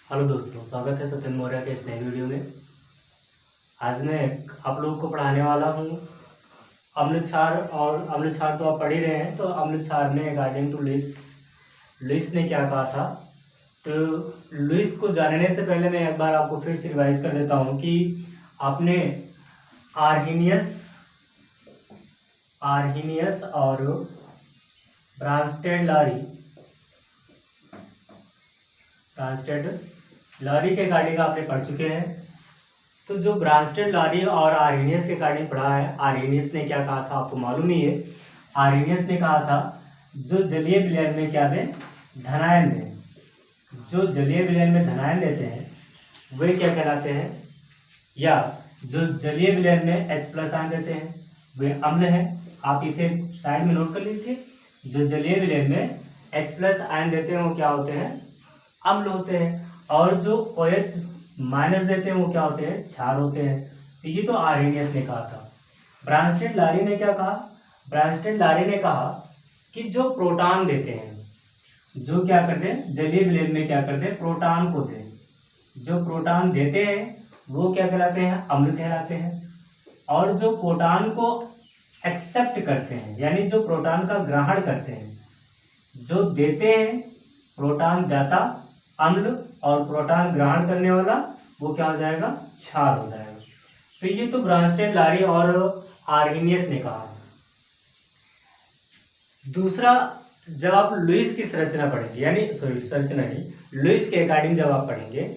Hello दोस्तों, स्वागत है सत्यन मौर्य के इस नए वीडियो में। आज मैं आप लोगों को पढ़ाने वाला हूँ अम्ल क्षार। और अम्ल क्षार तो आप पढ़ ही रहे हैं। तो अम्ल क्षार में अकॉर्डिंग टू लुईस, लुईस ने क्या कहा था। तो लुईस को जानने से पहले मैं एक बार आपको फिर से रिवाइज कर देता हूँ कि आपने आर्हीनियस आर्हीनियस और ब्रांस्टेड-लारी के अकॉर्डिंग आपने पढ़ चुके हैं। तो जो ब्रांस्टेड-लारी और आर्हीनियस के अकॉर्डिंग पढ़ा है, आर्हीनियस ने क्या कहा था आपको मालूम ही है। आर्हीनियस ने कहा था जो जलीय विलयन में क्या दें, धनायन दें। जो जलीय विलयन में धनायन देते हैं वे क्या कहलाते हैं, या जो जलीय विलयन में H+ आयन देते हैं वे अम्ल हैं। आप इसे साइड में नोट कर लीजिए। जो जलीय विलयन में H+ आयन देते हैं वो क्या होते हैं, अम्ल होते हैं। और जो OH- देते हैं वो क्या होते हैं, क्षार होते हैं। तो ये तो आर्हीनियस ने कहा था। ब्रांस्टेड-लारी ने क्या कहा, ब्रांस्टेड-लारी ने कहा कि जो प्रोटॉन देते हैं, जो क्या करते हैं जलीय विलयन में क्या करते हैं, प्रोटॉन को दें। जो प्रोटॉन देते हैं वो क्या कहलाते हैं, अम्ल कहलाते हैं। और जो प्रोटॉन को एक्सेप्ट करते हैं, यानी जो प्रोटॉन का ग्रहण करते हैं, जो देते हैं प्रोटॉन दाता अम्ल, और प्रोटॉन ग्रहण करने वाला वो क्या हो जाएगा, क्षार हो जाएगा। तो ये तो ब्रांस्टेड-लारी और आर्हीनियस ने कहा। दूसरा, जब आप लुईस की संरचना पढ़ेंगे, यानी सॉरी संरचना नहीं, लुईस के अकॉर्डिंग जब आप पढ़ेंगे,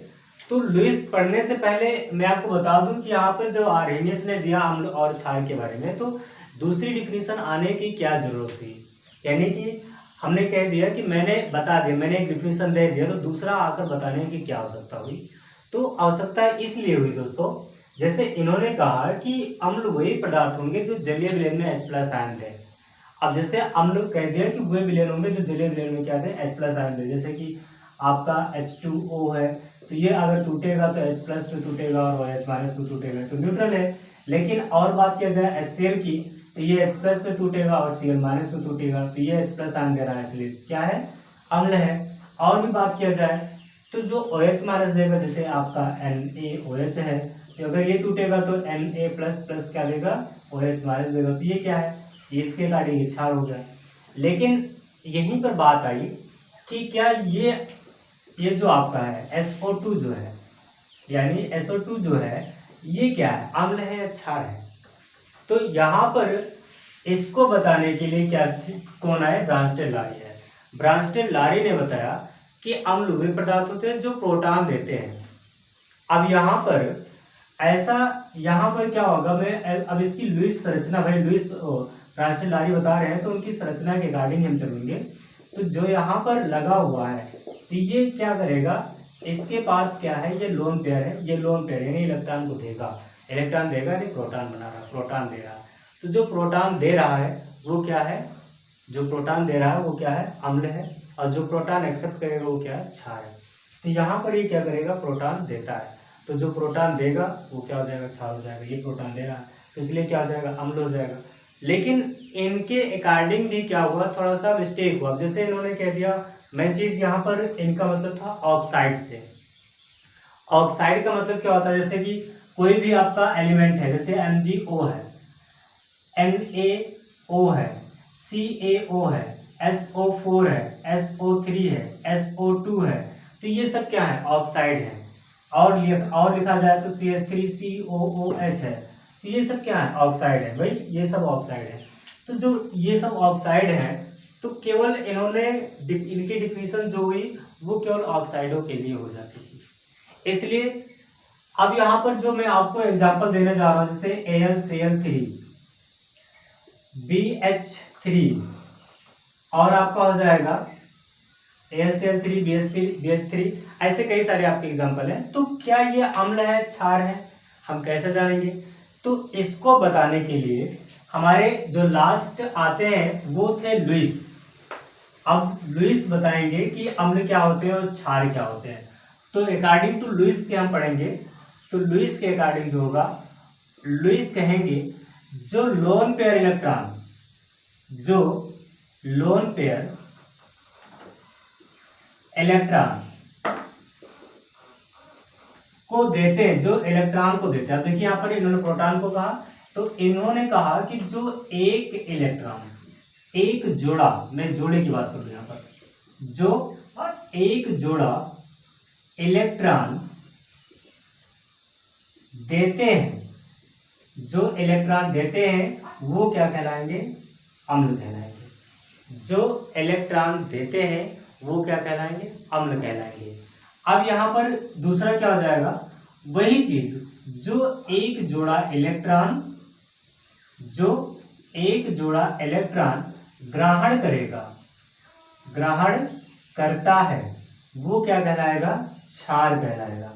तो लुईस पढ़ने से पहले मैं आपको बता दूं कि यहाँ पर जो आर्हीनियस ने दिया अम्ल और क्षार के बारे में, तो दूसरी डिफिनीशन आने की क्या जरूरत थी। यानी कि हमने कह दिया कि मैंने बता दिया, मैंने एक डिफिनीशन दे दिया, तो दूसरा आकर बताने की क्या आवश्यकता हुई। तो आवश्यकता इसलिए हुई दोस्तों, जैसे इन्होंने कहा कि अम्ल वही पदार्थ होंगे जो जलीय विलयन में H+ आयन दें। अब जैसे अम्ल कह दिया कि वे विलयन होंगे जो जलीय विलयन में क्या दें, H+ आयन दें। जैसे कि आपका H2O है, तो ये अगर टूटेगा तो H+ पे टूटेगा और OH- पे टूटेगा, तो न्यूट्रल है। लेकिन और बात किया जाए HCl की, तो ये H+ पे टूटेगा और Cl- पे टूटेगा, तो ये H+ आयन दे रहा है, इसलिए क्या है, अम्ल है। और भी बात किया जाए तो जो OH- देगा, जैसे आपका NaOH है, तो अगर ये टूटेगा तो Na++ क्या देगा, OH- देगा, तो ये क्या है, ये इसके अकॉर्डिंग क्षार हो गया। लेकिन यहीं पर बात आई कि क्या ये जो आपका है SO2 जो है, यानी SO2 जो है ये क्या है, अम्ल है या क्षार है। तो यहाँ पर इसको बताने के लिए क्या कौन आए, ब्रांस्टेड-लारी है। ब्रांस्टेड-लारी ने बताया कि अम्ल वे पदार्थ होते हैं जो प्रोटॉन देते हैं। अब यहाँ पर यहाँ पर क्या होगा, मैं अब इसकी लुईस संरचना, भाई लुईस ब्रांस्टेड-लारी बता रहे हैं तो उनकी संरचना के अकॉर्डिंग हम चलेंगे। तो जो यहाँ पर लगा हुआ है, तो ये क्या करेगा, इसके पास क्या है, ये लोन पेयर है, ये लोन पेयर यानी इलेक्ट्रॉन को देगा, इलेक्ट्रॉन देगा नहीं, प्रोटॉन बना रहा, प्रोटॉन दे रहा है। तो जो प्रोटॉन दे रहा है वो क्या है, जो प्रोटॉन दे रहा है वो क्या है, अम्ल है। और जो प्रोटॉन एक्सेप्ट करेगा वो क्या है, क्षार है। तो यहाँ पर ये क्या करेगा, प्रोटॉन देता है, तो जो प्रोटॉन देगा वो क्या हो जाएगा, क्षार हो जाएगा। ये प्रोटॉन दे रहा है तो इसलिए क्या हो जाएगा, अम्ल हो जाएगा। लेकिन इनके अकॉर्डिंग भी क्या हुआ, थोड़ा सा मिस्टेक हुआ। जैसे इन्होंने कह दिया, मेन चीज यहाँ पर इनका मतलब था ऑक्साइड से। ऑक्साइड का मतलब क्या होता है, जैसे कि कोई भी आपका एलिमेंट है, जैसे MgO है, NaO है, CaO है, SO4 है, SO3 है, SO2 है, तो ये सब क्या है, ऑक्साइड है। और लिखा जाए तो CH3COOH है, तो ये सब क्या है, ऑक्साइड है। भाई ये सब ऑक्साइड है। तो जो ये सब ऑक्साइड है, तो केवल इन्होंने इनकी डिफिनीशन जो हुई वो केवल ऑक्साइडों के लिए हो जाती थी। इसलिए अब यहाँ पर जो मैं आपको एग्जांपल देने जा रहा हूँ, जैसे AlCl3 BH3, और आपका हो जाएगा AlCl3 BH3, ऐसे कई सारे आपके एग्जांपल हैं। तो क्या ये अम्ल है, क्षार है, हम कैसे जानेंगे। तो इसको बताने के लिए हमारे जो लास्ट आते हैं वो थे लुईस। अब लुईस बताएंगे कि अम्ल क्या होते हैं और क्षार क्या होते हैं। तो अकॉर्डिंग टू लुईस के हम पढ़ेंगे। तो लुईस के अकॉर्डिंग जो होगा, लुईस कहेंगे जो लोन पेयर इलेक्ट्रॉन, जो लोन पेयर इलेक्ट्रॉन को देते हैं, जो इलेक्ट्रॉन को देते हैं। अब देखिए यहाँ पर इन्होंने प्रोटॉन को कहा, तो इन्होंने कहा कि जो एक इलेक्ट्रॉन, एक जोड़ा, मैं जोड़े की बात करूँ यहाँ पर, जो एक जोड़ा इलेक्ट्रॉन देते हैं, जो इलेक्ट्रॉन देते हैं वो क्या कहलाएंगे? अम्ल कहलाएंगे। जो इलेक्ट्रॉन देते हैं वो क्या कहलाएंगे? अम्ल कहलाएंगे। अब यहाँ पर दूसरा क्या हो जाएगा? वही चीज, जो एक जोड़ा इलेक्ट्रॉन, जो एक जोड़ा इलेक्ट्रॉन ग्रहण करेगा, ग्रहण करता है, वो क्या कहलाएगा? क्षार कहलाएगा।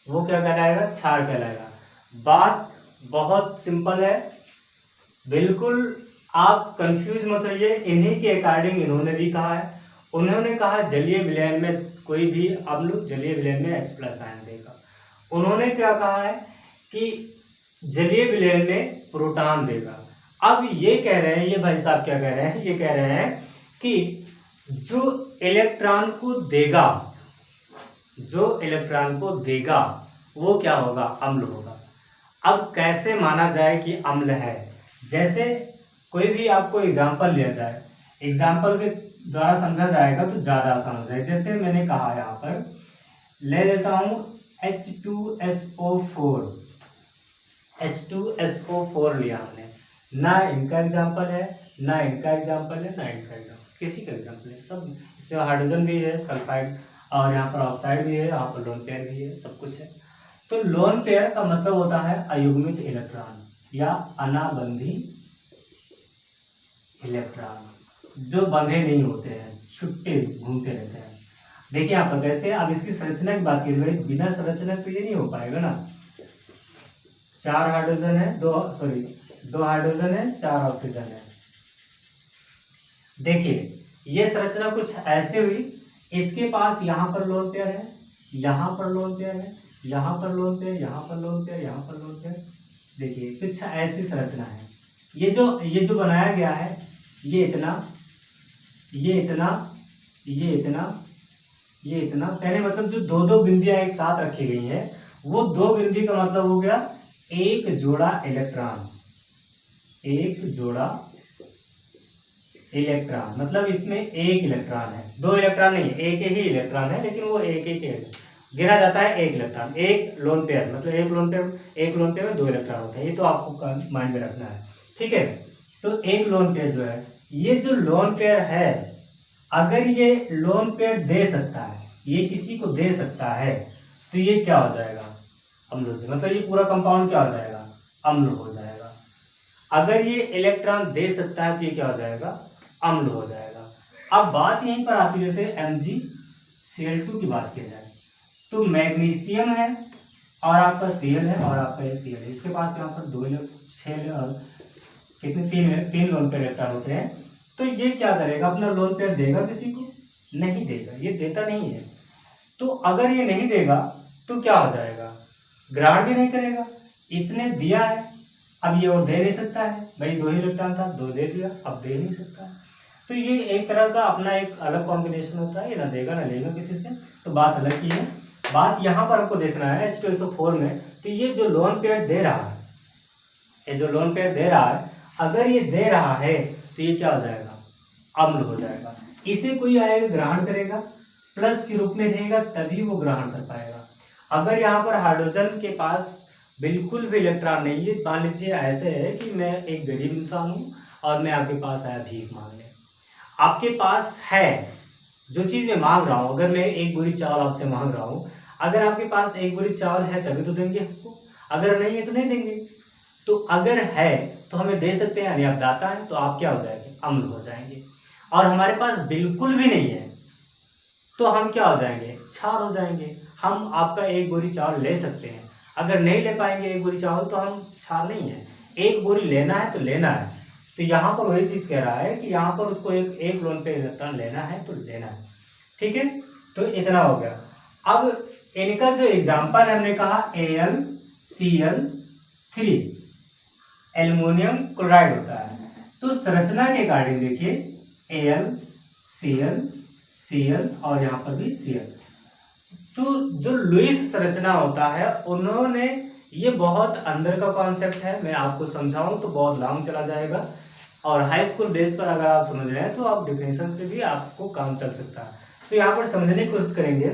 वो क्या कहलाएगा? क्षार कहलाएगा। बात बहुत सिंपल है, बिल्कुल आप कंफ्यूज मत होइए। इन्हीं के अकॉर्डिंग इन्होंने भी कहा है। उन्होंने कहा जलीय विलयन में कोई भी अम्ल जलीय विलयन में H+ आयन देगा। उन्होंने क्या कहा है कि जलीय विलयन में प्रोटॉन देगा। अब ये कह रहे हैं, ये भाई साहब क्या कह रहे हैं? ये कह रहे हैं कि जो इलेक्ट्रॉन को देगा, जो इलेक्ट्रॉन को देगा वो क्या होगा? अम्ल होगा। अब कैसे माना जाए कि अम्ल है? जैसे कोई भी आपको एग्जाम्पल लिया जाए, एग्जाम्पल के द्वारा समझा जाएगा तो ज़्यादा आसान हो जाए। जैसे मैंने कहा यहाँ पर ले लेता हूँ H2SO4, H2SO4 लिया हमने, ना इनका एग्जाम्पल है, ना इनका एग्जाम्पल है, ना इनका एग्जाम्पल, किसी का एग्जाम्पल है, सब इसमें हाइड्रोजन भी है, सल्फाइड, और यहाँ पर ऑक्साइड भी है, यहाँ पर लोन पेयर भी है, सब कुछ है। तो लोन पेयर का मतलब होता है अयुग्मित इलेक्ट्रॉन या अनाबंधी इलेक्ट्रॉन, जो बंधे नहीं होते हैं, छुट्टे घूमते रहते हैं। देखिए यहाँ पर कैसे, अब इसकी संरचना की बात की जाए, बिना संरचना तो ये नहीं हो पाएगा ना। 4 हाइड्रोजन है, 2 हाइड्रोजन है, 4 ऑक्सीजन है। देखिए ये संरचना कुछ ऐसे हुई, इसके पास यहाँ पर लोन पेयर है, यहाँ पर लोन पेयर है, यहाँ पर लोन पेयर, यहाँ पर लोन पेयर, यहाँ पर लोन पेयर। देखिए कुछ ऐसी संरचना है। ये जो बनाया गया है, ये इतना, ये इतना, ये इतना, ये इतना, पहले मतलब जो 2-2 बिंदियां एक साथ रखी गई हैं, वो 2 बिंदी का मतलब हो गया एक जोड़ा इलेक्ट्रॉन, एक जोड़ा इलेक्ट्रॉन, मतलब इसमें एक इलेक्ट्रॉन है, 2 इलेक्ट्रॉन नहीं है, एक ही इलेक्ट्रॉन है, लेकिन वो एक गिना जाता है एक इलेक्ट्रॉन, एक लोन पेयर, मतलब एक लोन पेयर में 2 इलेक्ट्रॉन होते हैं। ये तो आपको माइंड में रखना है, ठीक है। तो एक लोन पेयर जो है, ये जो लोन पेयर है, अगर ये लोन पेयर दे सकता है, ये किसी को दे सकता है, तो ये क्या हो जाएगा? अम्ल से, मतलब ये पूरा कंपाउंड क्या हो जाएगा? अम्ल हो जाएगा। अगर ये इलेक्ट्रॉन दे सकता है तो ये क्या हो जाएगा? अम्ल हो जाएगा। अब बात यहीं पर आती है, जैसे MgCl2 की बात की जाए, तो मैग्नीशियम है और आपका Cl है और आपका ये Cl है, इसके पास यहाँ पर 3 लोन पेयर इलेक्ट्रॉन होते हैं। तो ये क्या करेगा? अपना लोन पेयर देगा किसी को? नहीं देगा, ये देता नहीं है। तो अगर ये नहीं देगा तो क्या हो जाएगा? ग्रहण भी नहीं करेगा। इसने दिया है, अब ये और दे नहीं सकता है, भाई 2 ही इलेक्ट्रॉन था, 2 दे दिया, अब दे नहीं सकता है। तो ये एक तरह का अपना एक अलग कॉम्बिनेशन होता है, ये ना देगा ना लेगा किसी से, तो बात अलग की है। बात यहाँ पर हमको देखना है H2SO4 में, तो ये जो लोन पेयर दे रहा है, ये जो लोन पेयर दे रहा है, अगर ये दे रहा है तो ये क्या हो जाएगा? अम्ल हो जाएगा। इसे कोई आएगा ग्रहण करेगा, प्लस के रूप में रहेगा, तभी वो ग्रहण कर पाएगा। अगर यहाँ पर हाइड्रोजन के पास बिल्कुल भी इलेक्ट्रॉन नहीं है, मान लीजिए ऐसे है कि मैं एक गरीब इंसान हूँ और मैं आपके पास आया भीख मांगने, आपके पास है जो चीज़ मैं मांग रहा हूँ, अगर मैं एक बोरी चावल आपसे मांग रहा हूँ, अगर आपके पास एक बोरी चावल है तभी तो देंगे हमको, अगर नहीं है तो नहीं देंगे। तो अगर है तो हमें दे सकते हैं, यानी आप दाता है, तो आप क्या हो जाएंगे? अम्ल हो जाएंगे। और हमारे पास बिल्कुल भी नहीं है तो हम क्या हो जाएंगे? क्षार हो जाएंगे। हम आपका एक बोरी चावल ले सकते हैं, अगर नहीं ले पाएंगे एक बोरी चावल तो हम क्षार नहीं है। एक बोरी लेना है तो लेना है। तो यहाँ पर वही चीज़ कह रहा है कि यहाँ पर उसको एक लोन पे इलेक्ट्रॉन लेना है तो लेना है, ठीक है। तो इतना हो गया। अब इनका जो एग्जाम्पल हमने कहा AlCl3, एल्युमिनियम क्लोराइड होता है। तो संरचना के अकॉर्डिंग देखिए AlCl, Cl और यहाँ पर भी Cl, तो जो लुईस संरचना होता है उन्होंने ये बहुत अंदर का कॉन्सेप्ट है, मैं आपको समझाऊं तो बहुत लॉन्ग चला जाएगा, और हाई स्कूल बेस पर अगर आप समझ रहे हैं तो आप डिफिनेशन से भी आपको काम चल सकता है। तो यहाँ पर समझने की कोशिश करेंगे,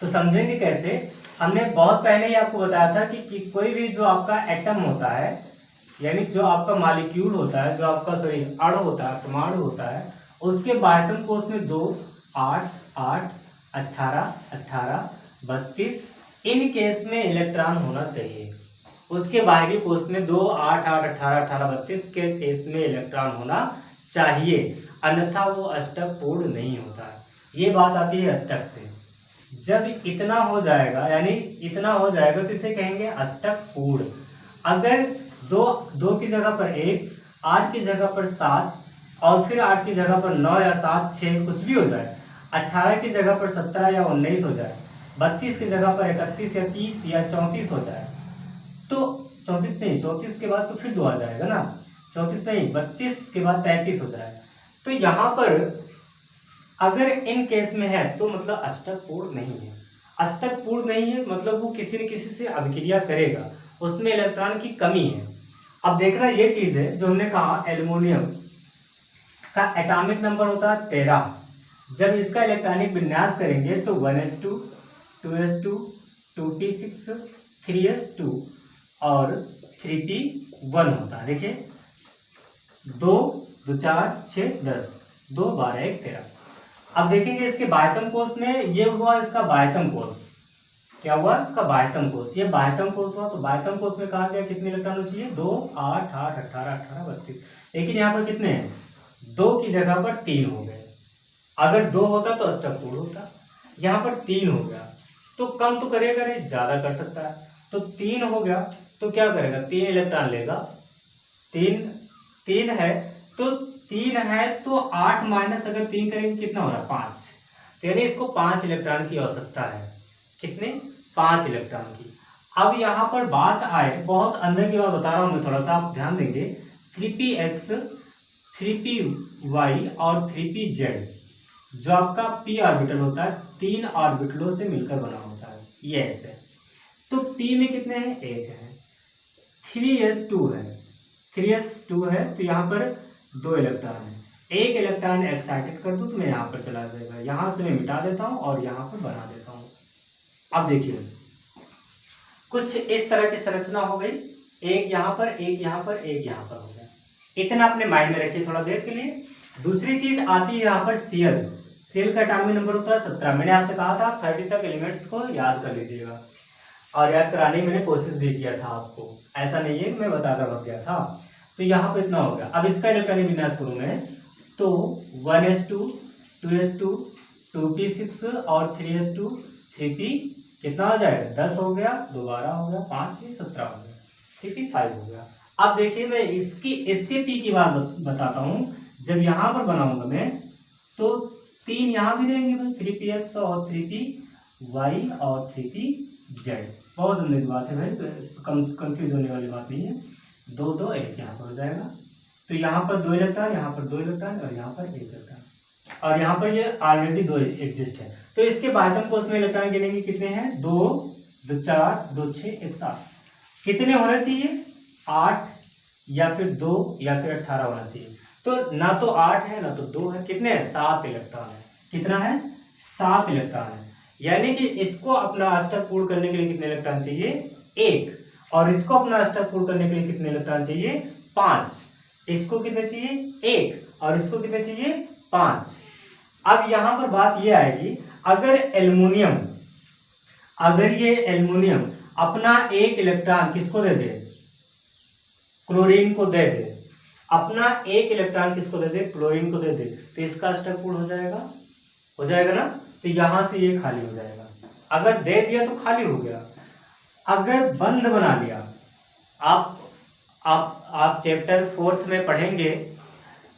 तो समझेंगे कैसे। हमने बहुत पहले ही आपको बताया था कि कोई भी जो आपका एटम होता है, यानी जो आपका मॉलिक्यूल होता है, जो आपका अणु होता है, परमाणु होता है, उसके बायतम कोष में 2, 8, 8, 18, 18, 32 इन केस में इलेक्ट्रॉन होना चाहिए। उसके बाहरी कोष में 2, 8, 8, 18, 18, 32 के केस में इलेक्ट्रॉन होना चाहिए, अन्यथा वो अष्टक पूर्ण नहीं होता है। ये बात आती है अष्टक से। जब इतना हो जाएगा, यानी इतना हो जाएगा तो इसे कहेंगे अष्टक पूर्ण। अगर दो की जगह पर 1, 8 की जगह पर 7, और फिर 8 की जगह पर 9 या 7, 6 कुछ भी हो जाए, 18 की जगह पर 17 या 19 हो जाए, 32 की जगह पर 31 या 30 या 34 हो जाए, तो 34 नहीं, 34 के बाद तो फिर 2 आ जाएगा ना, 34 नहीं, 32 के बाद 33 हो जाए, तो यहाँ पर अगर इन केस में है तो मतलब अष्टक पूर्ण नहीं है। अष्टक पूर्ण नहीं है मतलब वो किसी न किसी से अभिक्रिया करेगा, उसमें इलेक्ट्रॉन की कमी है। अब देखना ये चीज है जो हमने कहा, एल्युमिनियम का एटॉमिक नंबर होता है 13। जब इसका इलेक्ट्रॉनिक विन्यास करेंगे तो 1s2, 2s2, 2p6, 3s2 और 3p1 होता है। देखिए 2, 2, 4, 6, 10, 2, 12, 1, 13। अब देखेंगे इसके बाह्यतम कोष में, ये हुआ इसका बाह्यतम कोष, क्या हुआ इसका बाह्यतम कोष, ये बाह्यतम कोष हुआ। तो बाह्यतम कोष में कहा गया कितने इलेक्ट्रॉन चाहिए, 2, 8, 8, 18, 18, 32, लेकिन यहाँ पर कितने हैं, 2 की जगह पर 3 हो गए। अगर 2 होता तो अष्टक पूर्ण होता, यहाँ पर 3 हो गया, तो कम तो करेगा नहीं, ज्यादा कर सकता है। तो 3 हो गया तो क्या करेगा, 3 इलेक्ट्रॉन लेगा, 3 है तो 3 है तो 8 माइनस अगर 3 करेंगे कितना हो रहा है, 5, तो यानी इसको 5 इलेक्ट्रॉन की आवश्यकता है। कितने, 5 इलेक्ट्रॉन की। अब यहाँ पर बात आए, बहुत अंदर की बात बता रहा हूँ मैं, थोड़ा सा आप ध्यान देंगे। 3px, 3py और 3pz जो आपका p ऑर्बिटल होता है, 3 ऑर्बिटलों से मिलकर बना होता है, ये ऐसे। तो p में कितने हैं, 1 है, 3s2 है, 3s2 है, तो यहाँ पर 2 इलेक्ट्रॉन है, 1 इलेक्ट्रॉन एक्साइटेड कर दूं तो मैं यहाँ पर चला जाएगा, यहाँ से मैं मिटा देता हूँ और यहाँ पर बना देता हूँ। अब देखिए कुछ इस तरह की संरचना हो गई, एक यहाँ पर, एक यहाँ पर, एक यहाँ पर हो गया। इतना अपने माइंड में रखिए थोड़ा देर के लिए। दूसरी चीज आती है यहाँ पर सीएल। सीएल का एटॉमिक नंबर होता है 17। मैंने आपसे कहा था 30 तक एलिमेंट्स को याद कर लीजिएगा, और याद कराने की मैंने कोशिश भी किया था आपको, ऐसा नहीं है मैं बताता भग गया था। तो यहाँ पर इतना हो गया। अब इसका इलेक्ट्रॉनिक विन्यास करूँ मैं तो 1s2, 2s2, 2p6 और 3s2, 3p कितना हो जाएगा, 10 हो गया, 2 12 हो गया, 5 ये 17 हो गया, 3p5 हो गया। अब देखिए मैं इसके p की बात बताता हूँ। जब यहाँ पर बनाऊंगा मैं तो 3 यहाँ भी रहेंगे भाई, 3px और 3py और 3pz। बहुत अंदर की बात है भाई, कंफ्यूज होने वाली बात नहीं है। 2 2 1 यहाँ पर हो जाएगा, तो यहाँ पर 2 इलेक्ट्रॉन, यहाँ पर 2 इलेक्ट्रॉन और यहाँ पर 1 इलेक्ट्रॉन, और यहाँ पर ये ऑलरेडी 2 एग्जिस्ट है। तो इसके बाह्यतम कोष में इलेक्ट्रॉन गिनेंगे कितने हैं, 2, 2 4, 2 6, 1 7। कितने होना चाहिए, 8 या फिर 2 या फिर 18 होना चाहिए। तो ना तो 8 है ना तो 2 है, कितने हैं, 7 इलेक्ट्रॉन है। कितना है, 7 इलेक्ट्रॉन है। यानी कि इसको अपना अष्टक पूर्ण करने के लिए कितने इलेक्ट्रॉन चाहिए, 1, और इसको अपना अष्टक पूर्ण करने के लिए कितने इलेक्ट्रॉन चाहिए, 5। इसको कितने चाहिए, 1, और इसको कितने चाहिए, 5। अब यहां पर बात ये आएगी, अगर ये एल्युमिनियम अपना 1 इलेक्ट्रॉन किसको दे दे, क्लोरीन को दे दे, अपना 1 इलेक्ट्रॉन किसको दे दे, क्लोरीन को दे दे, तो इसका अष्टक पूर्ण हो जाएगा ना। तो यहां से ये खाली हो जाएगा, अगर दे दिया तो खाली हो गया। अगर बंद बना लिया, आप चैप्टर 4 में पढ़ेंगे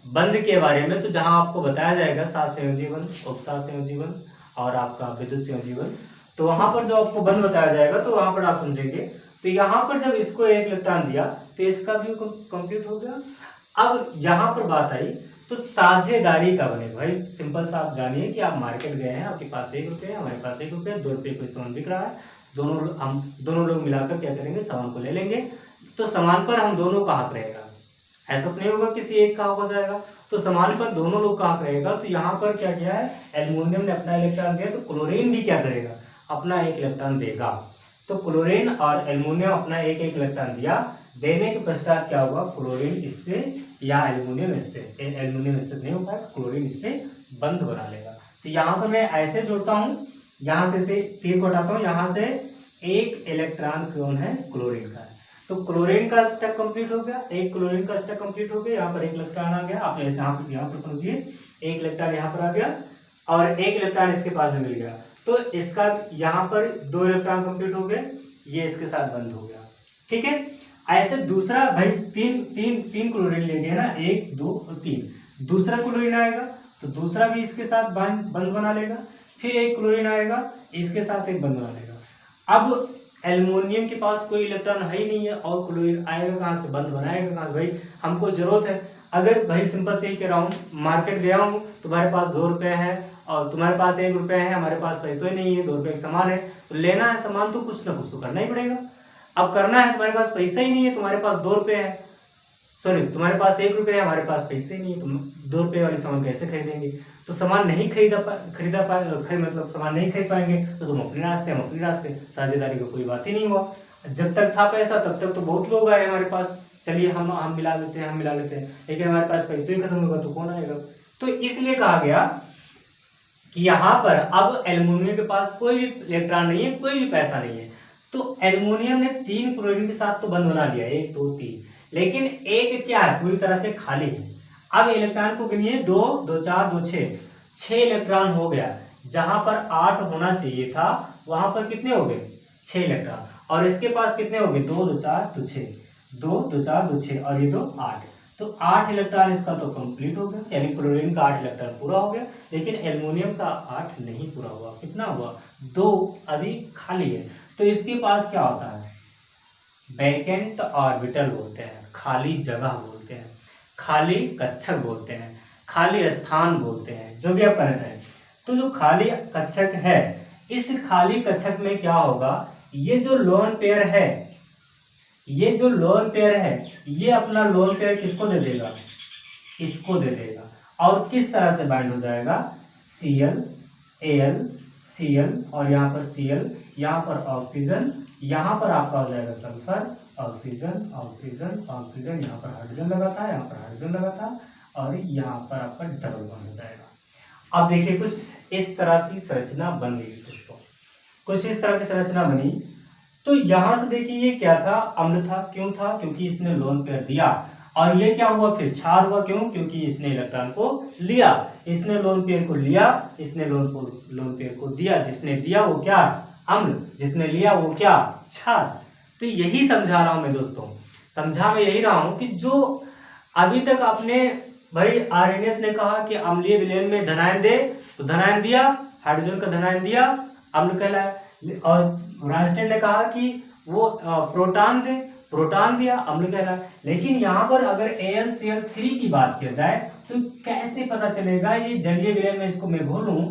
बंद के बारे में, तो जहां आपको बताया जाएगा सात संयोजीवन, उपसात संयोजीवन और आपका विद्युत संयोजीवन, तो वहां पर जो आपको बंद बताया जाएगा तो वहां पर आप समझेंगे। तो यहाँ पर जब इसको 1 इलेक्ट्रॉन दिया तो इसका भी कंप्लीट हो गया। अब यहाँ पर बात आई तो साझेदारी का बनेगा। भाई सिंपल सा आप जानिए कि आप मार्केट गए हैं, आपके पास 1 रुपये है, हमारे पास 1 रुपये, 2 रुपये कोई सामान बिक रहा है, हम दोनों लोग मिलाकर क्या करेंगे, सामान को ले लेंगे। तो सामान पर हम दोनों का हक रहेगा, ऐसा तो नहीं होगा किसी एक का हक हो जाएगा। तो सामान पर दोनों लोग का हक रहेगा। तो यहाँ पर क्या किया है, एल्युमिनियम ने अपना इलेक्ट्रॉन दिया, तो क्लोरीन भी क्या करेगा, अपना 1 इलेक्ट्रॉन देगा। तो क्लोरीन और एल्युमिनियम अपना 1 इलेक्ट्रॉन दिया, देने के पश्चात क्या होगा, क्लोरीन इससे या एल्युमिनियम इससे नहीं हो पाएगा, क्लोरीन इससे बंध बना लेगा। तो यहाँ पर मैं ऐसे जोड़ता हूँ, यहाँ से तीर को हटाता हूँ, यहाँ से 1 इलेक्ट्रॉन कौन है, क्लोरीन का है। तो क्लोरीन का स्टेप कंप्लीट हो गया, 1 क्लोरीन का स्टेप कंप्लीट हो गया, यहाँ पर 1 इलेक्ट्रॉन आ गया। आप यहाँ पर समझिए 1 इलेक्ट्रॉन यहाँ पर आ गया और 1 इलेक्ट्रॉन इसके पास में मिल गया। तो इसका यहाँ पर 2 इलेक्ट्रॉन कंप्लीट हो गए, ये इसके साथ बंद हो गया। ठीक है, ऐसे दूसरा भाई तीन क्लोरीन ले गए ना, 1 2 और 3, दूसरा क्लोरीन आएगा तो दूसरा भी इसके साथ बंद बना लेगा। फिर 1 क्लोरीन आएगा, इसके साथ एक बंद बना लेगा। अब एल्युमिनियम के पास कोई इलेक्ट्रॉन है ही नहीं है और क्लोरीन आएगा कहाँ से, बंद बनाएगा कहाँ से, भाई हमको जरूरत है। अगर भाई सिंपल से ही कह रहा हूँ, मार्केट गया हूँ, तुम्हारे पास 2 रुपये है और तुम्हारे पास 1 रुपये है, हमारे पास पैसे ही नहीं है, 2 रुपये का सामान है, तो लेना है सामान तो कुछ ना कुछ तो करना ही पड़ेगा। अब करना है, तुम्हारे पास पैसा ही नहीं है, तुम्हारे पास 2 रुपये है, सॉरी तुम्हारे पास 1 रुपये है, हमारे पास पैसे ही नहीं है, तुम 2 रुपये वाले सामान कैसे खरीदेंगे। तो सामान नहीं मतलब सामान नहीं खरीद पाएंगे तो तुम अपने रास्ते, हम अपने रास्ते, साझेदारी का कोई बात ही नहीं हुआ। जब तक था पैसा तब तक तो बहुत लोग आए हमारे पास, चलिए हम मिला लेते हैं, लेकिन हमारे पास पैसे ही खत्म होगा तो कौन आएगा। तो इसलिए कहा गया कि यहाँ पर अब एल्युमिनियम के पास कोई भी इलेक्ट्रॉन नहीं है, कोई भी पैसा नहीं है। तो एल्युमिनियम ने 3 क्लोरीन के साथ तो बंद बना लिया, 1 2 3, लेकिन एक क्या है, पूरी तरह से खाली है। अब इलेक्ट्रॉन को गिनिए, 2 2 4 2 6 इलेक्ट्रॉन हो गया। जहां पर 8 होना चाहिए था वहां पर कितने हो गए, 6 इलेक्ट्रॉन। और इसके पास कितने हो गए, 2 2 4 2 6, 2 2 4 2 6 और ये 2 8। तो 8 इलेक्ट्रॉन इसका तो कंप्लीट हो गया, यानी क्लोरीन का 8 इलेक्ट्रॉन पूरा हो गया। लेकिन एल्युमिनियम का 8 नहीं पूरा हुआ, कितना हुआ, 2 अभी खाली है। तो इसके पास क्या होता है, वैकेंट ऑर्बिटल बोलते हैं, खाली जगह बोलते हैं, खाली कक्षक बोलते हैं, खाली स्थान बोलते हैं, जो भी आप कहना चाहें। तो जो खाली कक्षक है, इस खाली कक्षक में क्या होगा, ये जो लोन पेयर है, ये अपना लोन पेयर किसको दे देगा, इसको दे देगा। और किस तरह से बाइंड हो जाएगा, Cl Al Cl और यहाँ पर Cl, यहाँ पर ऑक्सीजन, यहाँ पर आपका हो जाएगा सल्फर, ऑक्सीजन ऑक्सीजन ऑक्सीजन, यहाँ पर हाइड्रोजन लगा था, यहाँ पर हाइड्रोजन लगा था और यहाँ पर आपका डबल बॉन्ड हो जाएगा। अब देखिए कुछ इस तरह की संरचना बन गई, कुछ इस तरह की संरचना बनी। तो यहाँ से देखिए ये क्या था, अम्ल था, क्यों था, क्योंकि इसने लोन पेयर दिया। और ये क्या हुआ, फिर क्षार हुआ, क्यों, क्योंकि इसने इलेक्ट्रॉन को लिया, इसने लोन पेयर को लिया, इसने लोन पेयर को दिया, जिसने दिया वो क्या, अम्ल, जिसने लिया वो क्या, क्षार। तो यही समझा रहा हूं मैं दोस्तों, समझा मैं यही रहा हूं कि जो अभी तक आपने, भाई आर्हेनियस ने कहा कि अम्लीय विलयन में धनायन दे, तो धनायन दिया, हाइड्रोजन का धनायन दिया, अम्ल कहलाया। और ब्रांस्टेन ने कहा कि वो प्रोटॉन दे, प्रोटॉन दिया, अम्ल कहलाया। लेकिन यहाँ पर अगर AlCl3 की बात किया जाए तो कैसे पता चलेगा, ये जलीय विलयन में इसको मैं घोलूं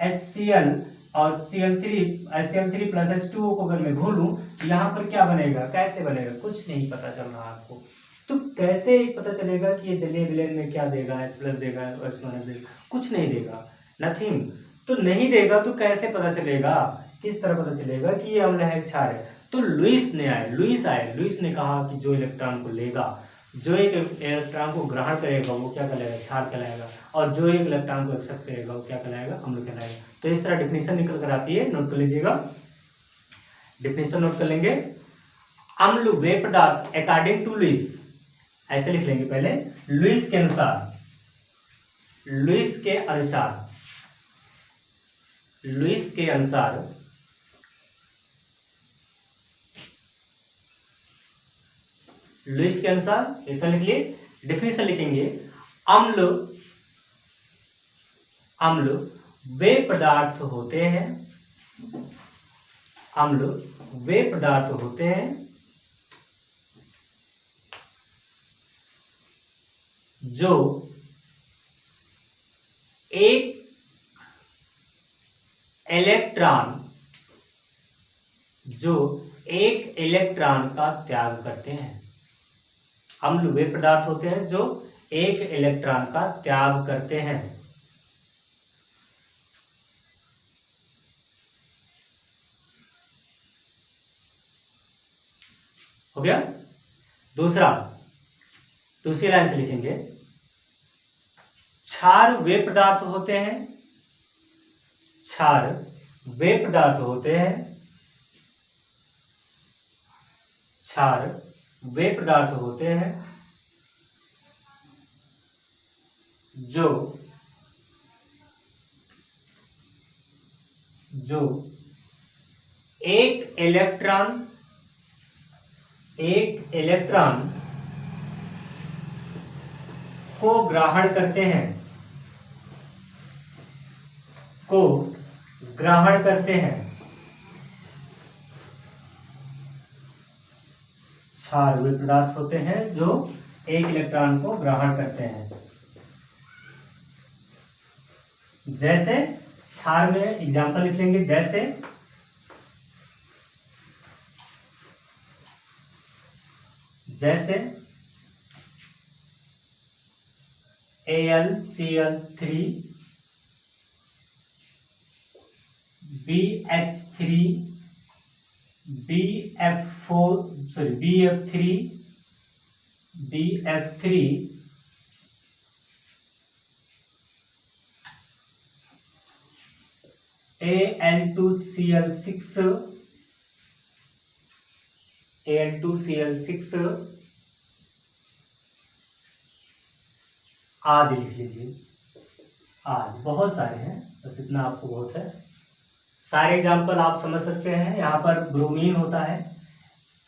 HCl और Cl3 प्लस H2O को अगर मैं घोलूं, यहाँ पर क्या बनेगा, कैसे बनेगा, कुछ नहीं पता चल रहा आपको। तो कैसे पता चलेगा कि ये जलीय विलयन में क्या देगा, H प्लस देगा, H माइनस देगा, कुछ नहीं देगा, नथिंग। तो नहीं देगा तो कैसे पता चलेगा, किस तरह पता चलेगा कि ये अम्ल है, क्षार है। तो लुईस ने कहा कि जो इलेक्ट्रॉन को लेगा, जो एक इलेक्ट्रॉन को ग्रहण करेगा वो क्या कहलाएगा, क्षार कहलाएगा, और जो एक इलेक्ट्रॉन को एक्सेप्ट करेगा वो क्या कहलाएगा, अम्ल कहलाएगा। तो इस तरह डिफिनेशन निकल कर आती है, नोट कर लीजिएगा, डिफिनेशन नोट कर लेंगे। अम्ल वे पदार्थ अकॉर्डिंग टू लुईस, ऐसे लिख लेंगे पहले, लुईस के अनुसार, लुईस के अनुसार इतना लिख लिए, डिफिनेशन लिखेंगे, अम्ल वे पदार्थ होते हैं, अम्ल वे पदार्थ होते हैं जो एक इलेक्ट्रॉन जो एक इलेक्ट्रॉन का त्याग करते हैं। अम्ल वे पदार्थ होते हैं जो एक इलेक्ट्रॉन का त्याग करते हैं। हो गया। दूसरा, दूसरी लाइन से लिखेंगे, क्षार वे पदार्थ होते हैं, क्षार वे पदार्थ होते हैं, क्षार वे पदार्थ होते हैं जो एक इलेक्ट्रॉन को ग्रहण करते हैं, को ग्रहण करते हैं। क्षार वे पदार्थ होते हैं जो एक इलेक्ट्रॉन को ग्रहण करते हैं। जैसे क्षार में एग्जांपल लिख लेंगे, जैसे AlCl3 BH3 BF3 Al2Cl6 आदि लिख लीजिए। आदि बहुत सारे हैं, बस इतना आपको बहुत है। सारे एग्जाम्पल आप समझ सकते हैं। यहाँ पर ब्रोमीन होता है,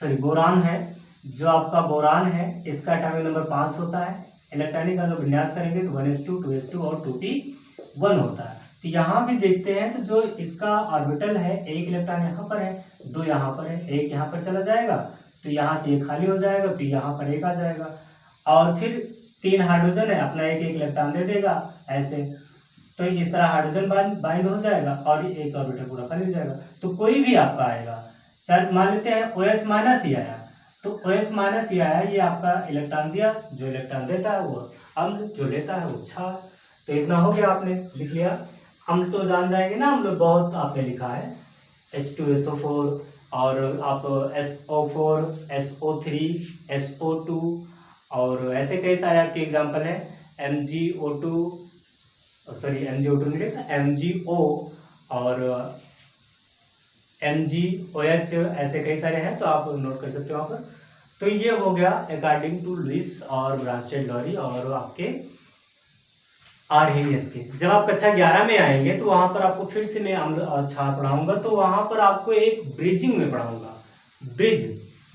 बोरान है। जो आपका बोरान है इसका एटॉमिक नंबर 5 होता है। इलेक्ट्रॉनिक का जो विन्यास करेंगे तो 1s2 2s2 और 2p1 होता है। तो यहाँ भी देखते हैं तो जो इसका ऑर्बिटल है, एक इलेक्ट्रॉन यहाँ पर है, 2 यहाँ पर है, एक यहाँ पर चला जाएगा तो यहाँ से ये खाली हो जाएगा, तो यहाँ पर एक आ जाएगा, और फिर 3 हाइड्रोजन है, अपना एक इलेक्ट्रॉन दे देगा ऐसे। तो इस तरह हाइड्रोजन बाइंड हो जाएगा और एक ऑर्बिटल पूरा खाली हो जाएगा। तो कोई भी आपका आएगा, चल मान लेते हैं OH माइनस ही आया, तो OH माइनस ही आया, ये आपका इलेक्ट्रॉन दिया, जो इलेक्ट्रॉन देता है वो अम्ल, जो लेता है वो क्षार। तो इतना हो गया, आपने लिख लिया। अम्ल तो जान जाएंगे ना, हम लोग बहुत आपने लिखा है, H2SO4 और आप SO4 SO3 SO2 और ऐसे कई सारे आपके एग्जाम्पल है। MgO2 नहीं लिखा, MgO और MgOH, ऐसे कई सारे हैं, तो आप नोट कर सकते हो वहाँ पर। तो ये हो गया अकॉर्डिंग टू लुईस और ब्रांस्टेड-लॉरी और आपके आर्हेनियस के। जब आप कक्षा 11 में आएंगे तो वहाँ पर आपको फिर से मैं अम्ल और क्षार पढ़ाऊंगा, तो वहाँ पर आपको एक ब्रिजिंग में पढ़ाऊंगा।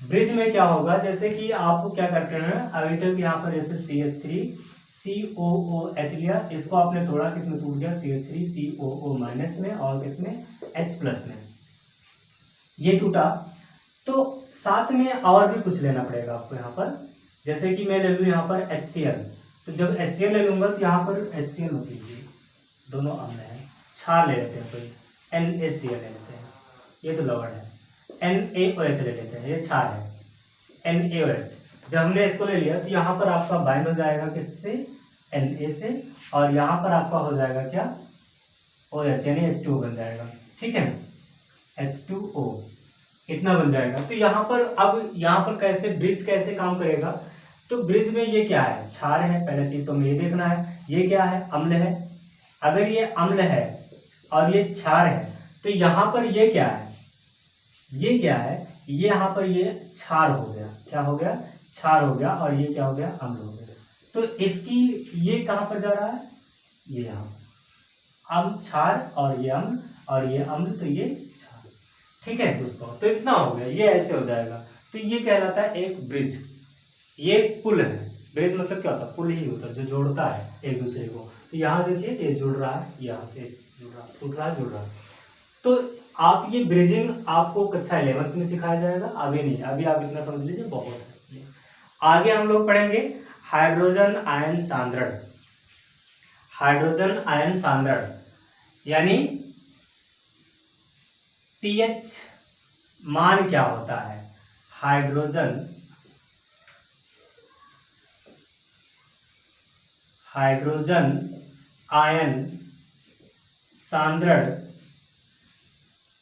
ब्रिज में क्या होगा, जैसे कि आपको क्या करते हैं, अभी तक यहाँ पर जैसे CH3COOH लिया, इसको आपने थोड़ा किसमें टूट गया, CH3COO माइनस में और किसमें H प्लस में, ये टूटा। तो साथ में और भी कुछ लेना पड़ेगा आपको यहाँ पर, जैसे कि मैं ले लूँ यहाँ पर HCl, तो जब HCl ले लूँगा तो यहाँ पर HCl मत लीजिए, दोनों अम्ल हैं। क्षार ले लेते हैं, कोई NaCl ले लेते हैं, ये तो लवण है। NaOH ले लेते हैं, ये क्षार है, NaOH। जब हमने इसको ले लिया तो यहाँ पर आपका बाइंड हो जाएगा किससे, Na से, और यहाँ पर आपका हो जाएगा क्या, OH यानी H2O बन जाएगा, ठीक है, H2O इतना बन जाएगा। तो यहाँ पर अब यहाँ पर कैसे ब्रिज कैसे काम करेगा, तो ब्रिज में ये क्या है, क्षार है, पहला चीज तो हमें ये देखना है, ये क्या है, अम्ल है। अगर ये अम्ल है और ये क्षार है तो यहाँ पर ये क्या है, ये क्या है, ये यहाँ पर ये क्षार हो गया, क्या हो गया, क्षार हो गया, और ये क्या हो गया, अम्ल हो गया। तो इसकी ये कहाँ पर जा रहा है, ये यहाँ अम्ल क्षार, और ये अम्ल और ये अम्ल, तो ये क्षार, ठीक है दोस्तों। तो इतना हो गया, ये ऐसे हो जाएगा। तो ये कहलाता है एक ब्रिज, ये पुल है। ब्रिज मतलब क्या होता है, पुल ही होता है जो जोड़ता है एक दूसरे को। तो यहाँ देखिए ये जुड़ रहा है, यहाँ से जुड़ रहा है, टूट रहा है, जुड़ रहा है। तो आप ये ब्रिजिंग आपको कक्षा 11th में सिखाया जाएगा, आगे नहीं, अभी आप इतना समझ लीजिए बहुत है। आगे हम लोग पढ़ेंगे हाइड्रोजन आयन सांद्रण। हाइड्रोजन आयन सांद्रण यानी पीएच मान क्या होता है, हाइड्रोजन आयन सांद्रण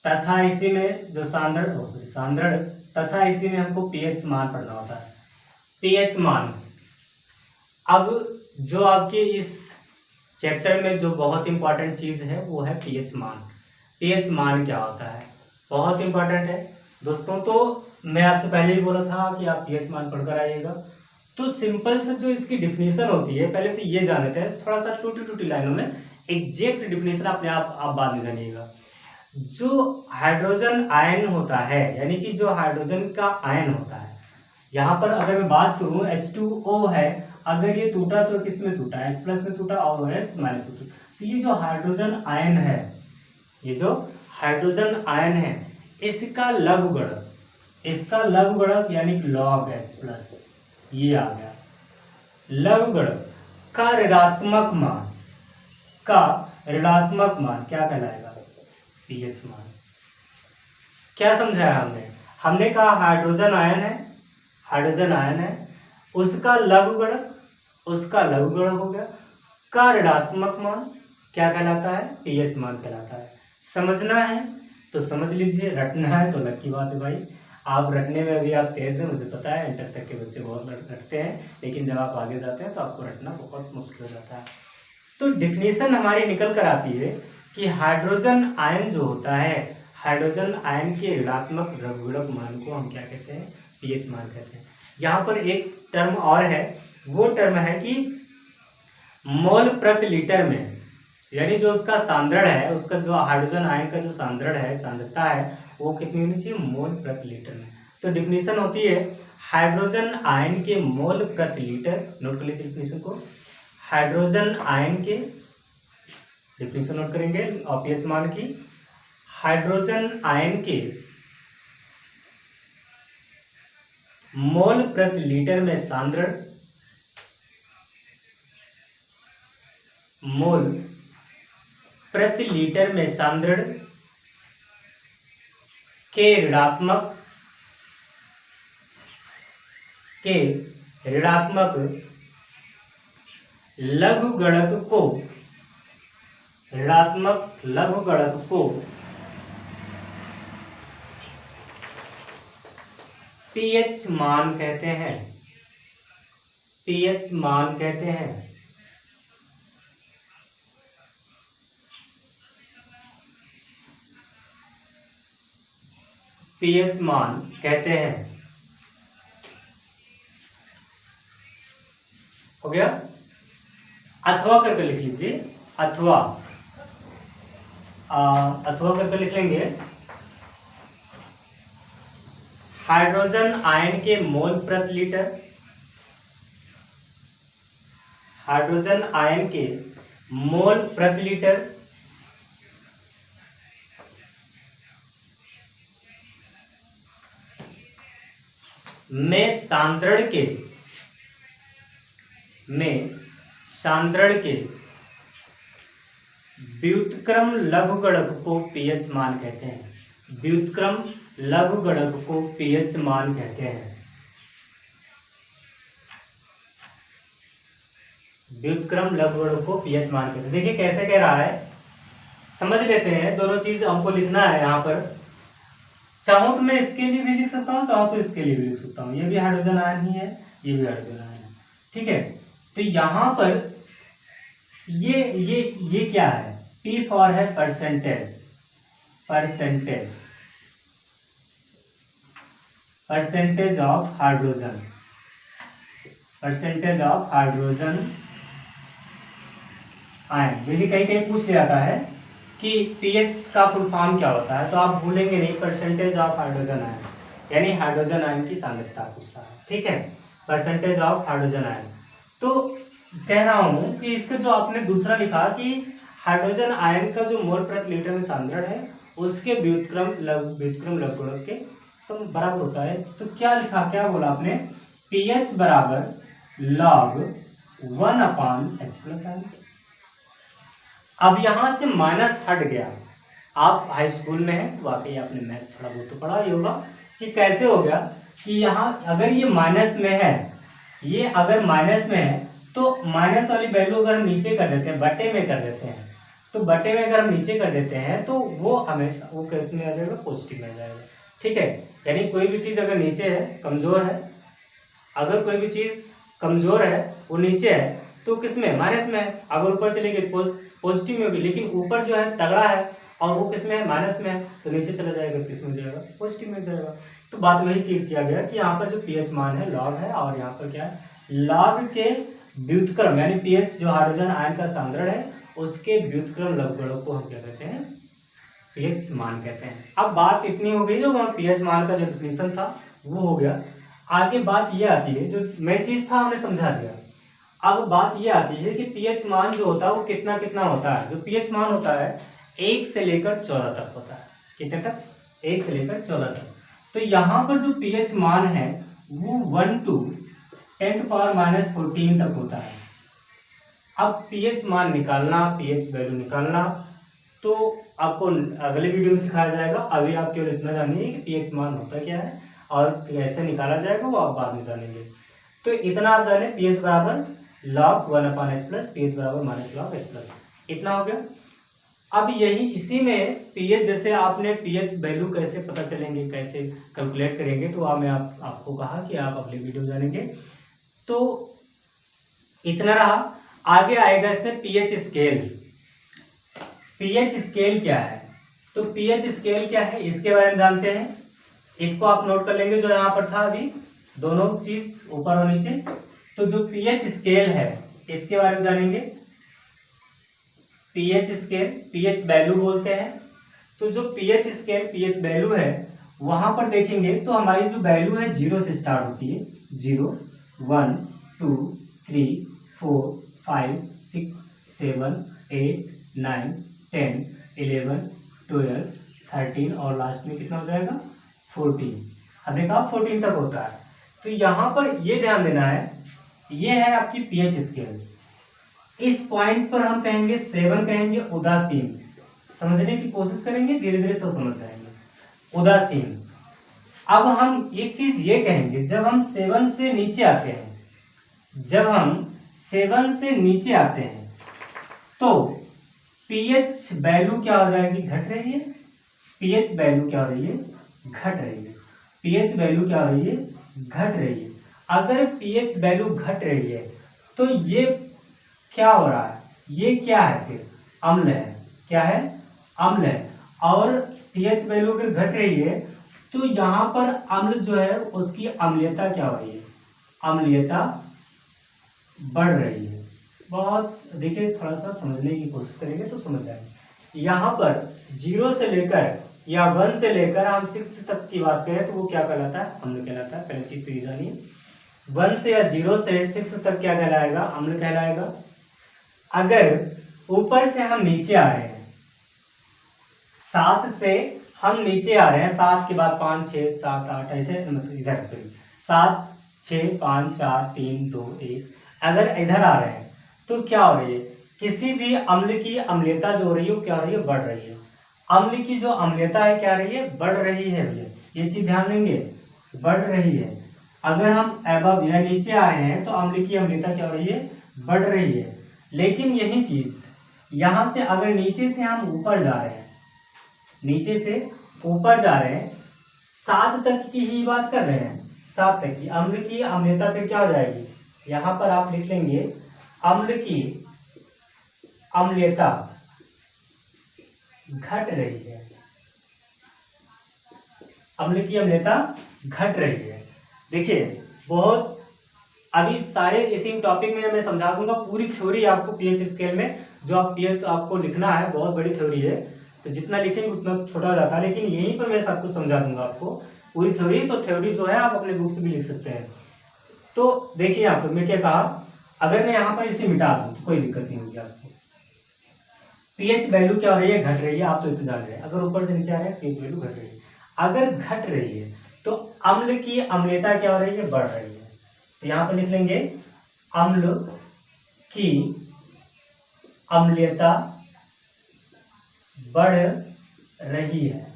तथा इसी में जो सांद्रण तथा इसी में हमको पीएच मान पढ़ना होता है। पीएच मान, अब जो आपके इस चैप्टर में जो बहुत इंपॉर्टेंट चीज है वो है पीएच मान। पीएच मान क्या होता है, बहुत इंपॉर्टेंट है दोस्तों। तो मैं आपसे पहले ही बोला था कि आप पीएच मान पढ़कर आइएगा। तो सिंपल से जो इसकी डिफिनीशन होती है, पहले तो ये जान लेते हैं, थोड़ा सा टूटी लाइनों में, एग्जैक्ट डिफिनीशन अपने आप बाद में जानिएगा। जो हाइड्रोजन आयन होता है, यानी कि जो हाइड्रोजन का आयन होता है, यहाँ पर अगर मैं बात करूँ H2O है, अगर ये टूटा तो किसमें टूटा, H प्लस में टूटा और OH माइनस में टूटा। तो ये जो हाइड्रोजन आयन है, ये जो हाइड्रोजन आयन है, इसका लघुगणक यानी log H प्लस, ये आ गया लघुगणक का ऋणात्मक मान क्या कहलाएगा, पीएच मान। क्या समझाया हमने कहा हाइड्रोजन आयन है, उसका लघुगणक हो गया, का ऋणात्मक मान क्या कहलाता है, पीएच मान कहलाता है। समझना है तो समझ लीजिए, रटना है तो लकी बात है भाई। आप रटने में भी आप तेज हैं, मुझे पता है, इंटर तक के बच्चे बहुत रटते हैं, लेकिन जब आप आगे जाते हैं तो आपको रटना बहुत मुश्किल हो जाता है। तो डिफिनीशन हमारी निकल कर आती है कि हाइड्रोजन आयन जो होता है, हाइड्रोजन आयन के ऋणात्मक लघुगणक मान को हम क्या कहते हैं, पीएच मान कहते हैं। यहाँ पर एक टर्म और है, वो टर्म है कि मोल प्रति लीटर में, यानी जो उसका सांद्रण है, उसका जो हाइड्रोजन आयन का जो सांद्रण है, सांद्रता है, वो कितनी होनी चाहिए, मोल प्रति लीटर में। तो डिफिनीशन होती है हाइड्रोजन आयन के मोल प्रति लीटर, नोट कर लीजिए डिफिनीशन को, हाइड्रोजन आयन के, डिफिनीशन नोट करेंगे और पीएच मान की, हाइड्रोजन आयन के मोल प्रति लीटर में सांद्रण, मोल प्रति लीटर में सांद्रण के ऋणात्मक लघुगणक को पीएच मान कहते हैं, पीएच मान कहते हैं। पीएच मान कहते हैं, हो गया। अथवा करके लिख लीजिए, अथवा करके लिख लेंगे, हाइड्रोजन आयन के मोल प्रति लीटर, हाइड्रोजन आयन के मोल प्रति लीटर में सांद्रण के व्युत्क्रम लघुगणक को पीएच मान कहते हैं। व्युत्क्रम लघुगणक को पीएच मान कहते हैं। व्युत्क्रम लघुगणक को पीएच मान कहते हैं। देखिए कैसे कह रहा है, समझ लेते हैं। दोनों चीज हमको लिखना है यहाँ पर। चाहो तो मैं इसके लिए भी लिख सकता हूँ, चाहो तो इसके लिए भी लिख सकता हूँ। ये भी हाइड्रोजन आयन ही है, ये भी हाइड्रोजन आयन है, ठीक है। तो यहाँ पर ये क्या है, P फॉर है percentage, percentage of hydrogen, percentage of hydrogen ion. देखिए कहीं कहीं पूछ लिया जाता है कि पीएच का फुल फॉर्म क्या होता है, तो आप भूलेंगे नहीं, परसेंटेज ऑफ हाइड्रोजन आयन, यानी हाइड्रोजन आयन की सांद्रता पूछता है, ठीक है, परसेंटेज ऑफ हाइड्रोजन आयन। तो कह रहा हूं कि इसका जो आपने दूसरा लिखा कि हाइड्रोजन आयन का जो मोल प्रति लीटर में सांद्रण है उसके व्युत्क्रम लघुगणक के बराबर होता है। तो क्या लिखा, क्या बोला आपने, पीएच बराबर log 1/H+n, अब यहाँ से माइनस हट गया। आप हाई स्कूल में हैं तो वाकई आपने मैथ थोड़ा बहुत तो पढ़ा ही होगा कि कैसे हो गया कि यहाँ अगर ये माइनस में है, ये अगर माइनस में है तो माइनस वाली वैल्यू अगर हम नीचे कर देते हैं, बटे में कर देते हैं, तो बटे में अगर हम नीचे कर देते हैं तो वो हमेशा वो कैसे में आ जाएगा, पॉजिटिव में आ जाएगा। ठीक है, यानी कोई भी चीज़ अगर नीचे है, कमज़ोर है, अगर कोई भी चीज़ कमज़ोर है वो नीचे है तो किस में, माइनस में है। अगर ऊपर चली गई पॉजिटिव में होगी, लेकिन ऊपर जो है तगड़ा है और वो किस में है, माइनस में है, तो नीचे चला जाएगा, किस में जाएगा, पॉजिटिव में जाएगा। तो बात वही किया गया कि यहाँ पर जो पीएच मान है लॉग है, और यहाँ पर क्या है, लॉग के व्युत्क्रम यानी पीएच जो हाइड्रोजन आयन का सांद्रण है उसके व्युत्क्रम लघुगणक को हम क्या कहते हैं, पीएच मान कहते हैं। अब बात इतनी हो गई, जो वहाँ पीएच मान का जो डेफिनेशन था वो हो गया। आगे बात ये आती है, जो मेन चीज था हमने समझा दिया। अब बात ये आती है कि पीएच मान जो होता है वो कितना कितना होता है। जो पीएच मान होता है 1 से लेकर 14 तक होता है। कितने तक, 1 से लेकर 14 तक। तो यहाँ पर जो पीएच मान है वो 1 to 10⁻⁻14 तक होता है। अब पीएच मान निकालना, पीएच वैल्यू निकालना तो आपको अगले वीडियो में सिखाया जाएगा। अभी आप केवल इतना जानिए कि पीएच मान होता क्या है और कैसे निकाला जाएगा, वो आप बाद में जानेंगे। तो इतना आप जाने, पीएच बराबर log 1/h प्लस पीएच बराबर माइनस log h प्लस, इतना हो गया। अब यही इसी में पीएच, जैसे आपने पीएच वैल्यू कैसे पता चलेंगे, कैसे कैलकुलेट करेंगे, तो मैं आपको कहा कि आप अगले वीडियो जानेंगे। तो इतना रहा। आगे आएगा इससे पीएच स्केल। पीएच स्केल क्या है, तो पीएच स्केल क्या है इसके बारे में जानते हैं। इसको आप नोट कर लेंगे, जो यहाँ पर था अभी, दोनों चीज ऊपर और नीचे। तो जो पीएच स्केल है इसके बारे में जानेंगे। पीएच स्केल, पीएच वैल्यू बोलते हैं। तो जो पीएच स्केल, पीएच वैल्यू है, वहां पर देखेंगे तो हमारी जो वैल्यू है 0 से स्टार्ट होती है। 0, 1, 2, 3, 4, 5, 6, 7, 8, 9, 10, 11, 12, 13 और लास्ट में कितना हो जाएगा, 14। हमने कहा 14 तक होता है। तो यहाँ पर ये ध्यान देना है, ये है आपकी पीएच स्केल। इस पॉइंट पर हम कहेंगे 7 कहेंगे उदासीन। समझने की कोशिश करेंगे, धीरे धीरे सब समझ जाएंगे। उदासीन। अब हम एक चीज ये कहेंगे, जब हम 7 से नीचे आते हैं, जब हम 7 से नीचे आते हैं तो पीएच वैल्यू क्या हो जाएगी, घट रही है। पीएच वैल्यू क्या हो रही है, घट रही है। पीएच वैल्यू क्या हो रही है, घट रही है। अगर पीएच वैल्यू घट रही है तो ये क्या हो रहा है, ये क्या है, फिर अम्ल है। क्या है, अम्ल है। और पीएच वैल्यू अगर घट रही है तो यहाँ पर अम्ल जो है उसकी अम्लीयता क्या हो रही है, अम्लीयता बढ़ रही है। बहुत देखिए, थोड़ा सा समझने की कोशिश करेंगे तो समझ जाएंगे। यहाँ पर 0 से लेकर या 1 से लेकर हम 6 तक की बात करें तो वो क्या कहलाता है, अम्ल कहलाता है। पहली चीज तो ये जानिए, 1 से या 0 से 6 तक क्या कहलाएगा, अम्ल कहलाएगा। अगर ऊपर से हम नीचे आ रहे हैं, 7 से हम नीचे आ रहे हैं, 7 के बाद 5, 6, 7, 8 ऐसे, मतलब इधर सॉरी 7, 6, 5, 4, 3, 2, 1, अगर इधर आ रहे हैं तो क्या हो रही है, किसी भी अम्ल की अम्लीयता जो हो रही है वो क्या हो रही है, बढ़ रही है। अम्ल की जो अम्लीयता है क्या रही है, बढ़ रही है भैया, ये चीज ध्यान देंगे, बढ़ रही है। अगर हम एबव या नीचे आ रहे हैं तो अम्ल की अम्लीयता क्या हो रही है, बढ़ रही है। लेकिन यही चीज यहाँ से अगर नीचे से हम ऊपर जा रहे हैं, नीचे से ऊपर जा रहे हैं, 7 तक की ही बात कर रहे हैं, 7 तक की अम्ल की अम्लीयता फिर क्या हो जाएगी, यहाँ पर आप लिख लेंगे अम्ल की अम्लीयता घट रही है। अम्ल की अम्लीयता घट रही है। देखिए, बहुत अभी सारे इसी टॉपिक में मैं समझा दूंगा, पूरी थ्योरी आपको पीएच स्केल में, जो आप पीएच आपको लिखना है, बहुत बड़ी थ्योरी है, तो जितना लिखेंगे उतना छोटा हो जाता है, लेकिन यहीं पर मैं सब कुछ समझा दूंगा आपको पूरी थ्योरी। तो थ्योरी जो है आप अपने बुक से भी लिख सकते हैं। तो देखिए यहाँ पर मैं क्या कहा, अगर मैं यहाँ पर इसे मिटा दूँ तो कोई दिक्कत नहीं होगी आपको। पीएच वैल्यू क्या हो रही है, घट रही है, आप तो इतना जान रहे हैं। अगर ऊपर से नीचे आ रहे हैं पीएच वैल्यू घट रही है। अगर घट रही है तो अम्ल की अम्लीयता क्या हो रही है, बढ़ रही है। तो यहाँ पर लिख लेंगे अम्ल की अम्लीयता बढ़ रही है।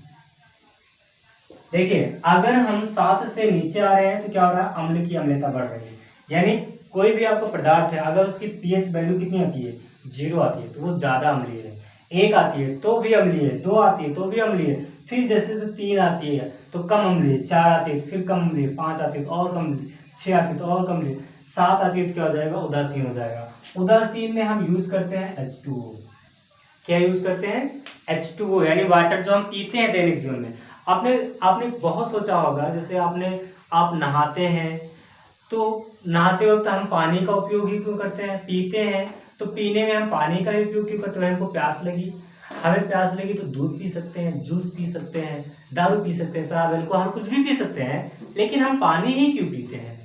देखिए अगर हम 7 से नीचे आ रहे हैं तो क्या हो रहा है, अम्ल की अम्लता बढ़ रही है। यानी कोई भी आपका पदार्थ है अगर उसकी पीएच वैल्यू कितनी आती है, 0 आती है, तो वो ज्यादा अम्लीय है। 1 आती है तो भी अम्लीय है, 2 आती है तो भी अम्लीय है, फिर जैसे तो 3 आती है तो कम अम्लीय, 4 आती है फिर कम अम्लीय, 5 आती है तो और कम अम्लीय, 6 आती है तो और कम अम्लीय, 7 आती है तो क्या हो जाएगा, उदासीन हो जाएगा। उदासीन में हम यूज करते हैं H2O। क्या यूज करते हैं, H2O, यानी वाटर जो हम पीते हैं दैनिक जीवन में। आपने आपने बहुत सोचा होगा, जैसे आप नहाते हैं तो नहाते वक्त हम पानी का उपयोग ही क्यों करते हैं, पीते हैं तो पीने में हम पानी का ही उपयोग क्यों करते हैं, हमको प्यास लगी, हमें प्यास लगी तो दूध पी सकते हैं, जूस पी सकते हैं, दारू पी सकते हैं, शराब, अल्कोहल कुछ भी पी सकते हैं, लेकिन हम पानी ही क्यों पीते हैं।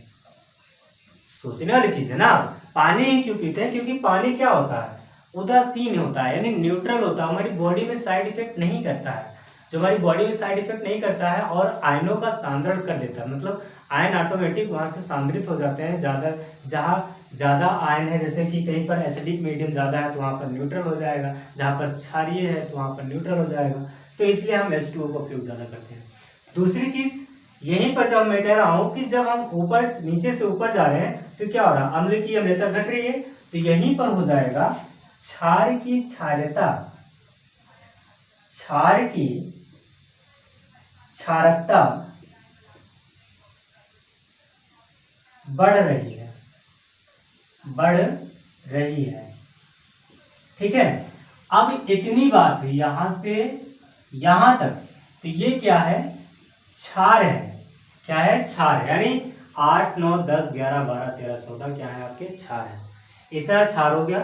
सोचने वाली चीज है ना, पानी ही क्यों पीते हैं, क्योंकि पानी क्या होता है, उदासीन होता है, यानी न्यूट्रल होता है, हमारी बॉडी में साइड इफेक्ट नहीं करता है। जो हमारी बॉडी में साइड इफेक्ट नहीं करता है और आयनों का सांद्रण कर देता है, मतलब आयन ऑटोमेटिक वहां से सांद्रित हो जाते हैं, ज्यादा जहाँ ज्यादा आयन है, जैसे कि कहीं पर एसिडिक मीडियम ज्यादा है तो वहां पर न्यूट्रल हो जाएगा, जहाँ पर क्षारीय है तो वहां पर न्यूट्रल हो जाएगा। तो इसलिए हम H2O का उपयोग ज्यादा करते हैं। दूसरी चीज यहीं पर जब मैं कह रहा हूं कि जब हम ऊपर नीचे से ऊपर जा रहे हैं तो क्या हो रहा है, अम्ल की अम्लता घट रही है, तो यहीं पर हो जाएगा क्षार की क्षारता, क्षार की क्षारकता बढ़ रही है, बढ़ रही है। ठीक है, अब इतनी बात हुई यहां से यहां तक, तो ये क्या है, क्षार है। क्या है, क्षार, यानी 8, 9, 10, 11, 12, 13, 14 क्या है आपके, क्षार है। इतना क्षार हो गया।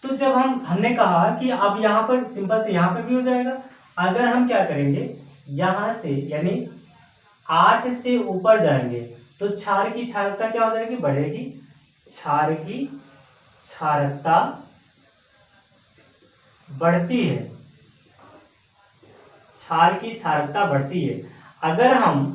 तो जब हमने कहा कि अब यहाँ पर सिंपल से यहाँ पर भी हो जाएगा, अगर हम क्या करेंगे यहाँ से यानी 8 से ऊपर जाएंगे तो क्षार की क्षारकता क्या हो जाएगी, बढ़ेगी, क्षार की क्षारकता बढ़ती है, क्षार की क्षारकता बढ़ती है। अगर हम